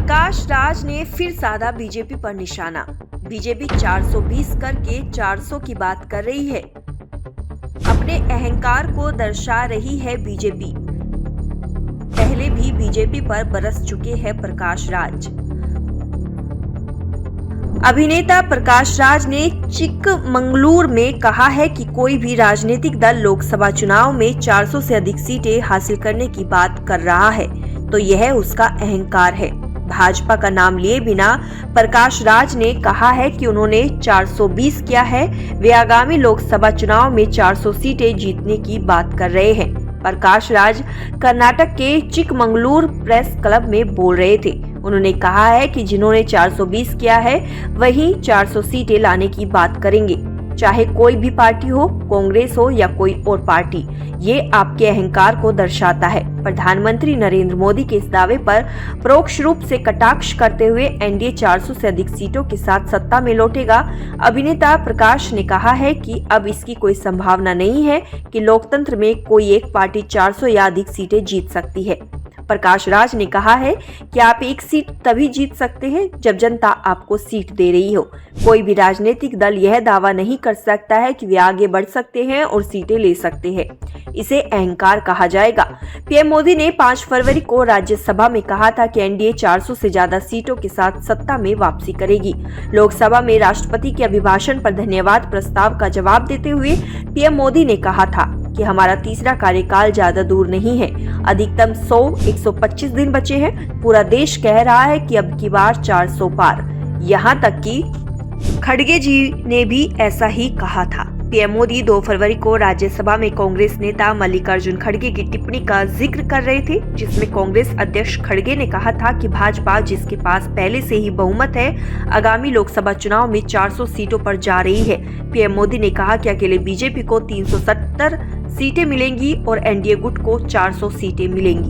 प्रकाश राज ने फिर साधा बीजेपी पर निशाना। बीजेपी 420 करके 400 की बात कर रही है। अपने अहंकार को दर्शा रही है बीजेपी। पहले भी बीजेपी पर बरस चुके हैं प्रकाश राज। अभिनेता प्रकाश राज ने चिकमंगलुरु में कहा है कि कोई भी राजनीतिक दल लोकसभा चुनाव में 400 से अधिक सीटें हासिल करने की बात कर रहा है तो यह उसका अहंकार है। भाजपा का नाम लिए बिना प्रकाश राज ने कहा है कि उन्होंने 420 किया है। वे आगामी लोकसभा चुनाव में 400 सीटें जीतने की बात कर रहे हैं। प्रकाश राज कर्नाटक के चिकमंगलुरु प्रेस क्लब में बोल रहे थे। उन्होंने कहा है कि जिन्होंने 420 किया है वही 400 सीटें लाने की बात करेंगे, चाहे कोई भी पार्टी हो, कांग्रेस हो या कोई और पार्टी। ये आपके अहंकार को दर्शाता है। प्रधानमंत्री नरेंद्र मोदी के इस दावे पर परोक्ष रूप से कटाक्ष करते हुए एनडीए 400 से अधिक सीटों के साथ सत्ता में लौटेगा। अभिनेता प्रकाश ने कहा है कि अब इसकी कोई संभावना नहीं है कि लोकतंत्र में कोई एक पार्टी 400 या अधिक सीटें जीत सकती है। प्रकाश राज ने कहा है कि आप एक सीट तभी जीत सकते हैं जब जनता आपको सीट दे रही हो। कोई भी राजनीतिक दल यह दावा नहीं कर सकता है कि वे आगे बढ़ सकते हैं और सीटें ले सकते हैं। इसे अहंकार कहा जाएगा। पीएम मोदी ने 5 फरवरी को राज्यसभा में कहा था कि एनडीए 400 से ज्यादा सीटों के साथ सत्ता में वापसी करेगी। लोकसभा में राष्ट्रपति के अभिभाषण पर धन्यवाद प्रस्ताव का जवाब देते हुए पीएम मोदी ने कहा था कि हमारा तीसरा कार्यकाल ज्यादा दूर नहीं है। अधिकतम 125 दिन बचे हैं। पूरा देश कह रहा है कि अब की बार 400 पार। यहाँ तक कि खड़गे जी ने भी ऐसा ही कहा था। पीएम मोदी 2 फरवरी को राज्यसभा में कांग्रेस नेता मल्लिकार्जुन खड़गे की टिप्पणी का जिक्र कर रहे थे, जिसमें कांग्रेस अध्यक्ष खड़गे ने कहा था कि भाजपा, जिसके पास पहले से ही बहुमत है, आगामी लोकसभा चुनाव में 400 सीटों पर जा रही है। पीएम मोदी ने कहा कि अकेले बीजेपी को 370 सीटें मिलेंगी और एनडीए गुट को 400 सीटें मिलेंगी।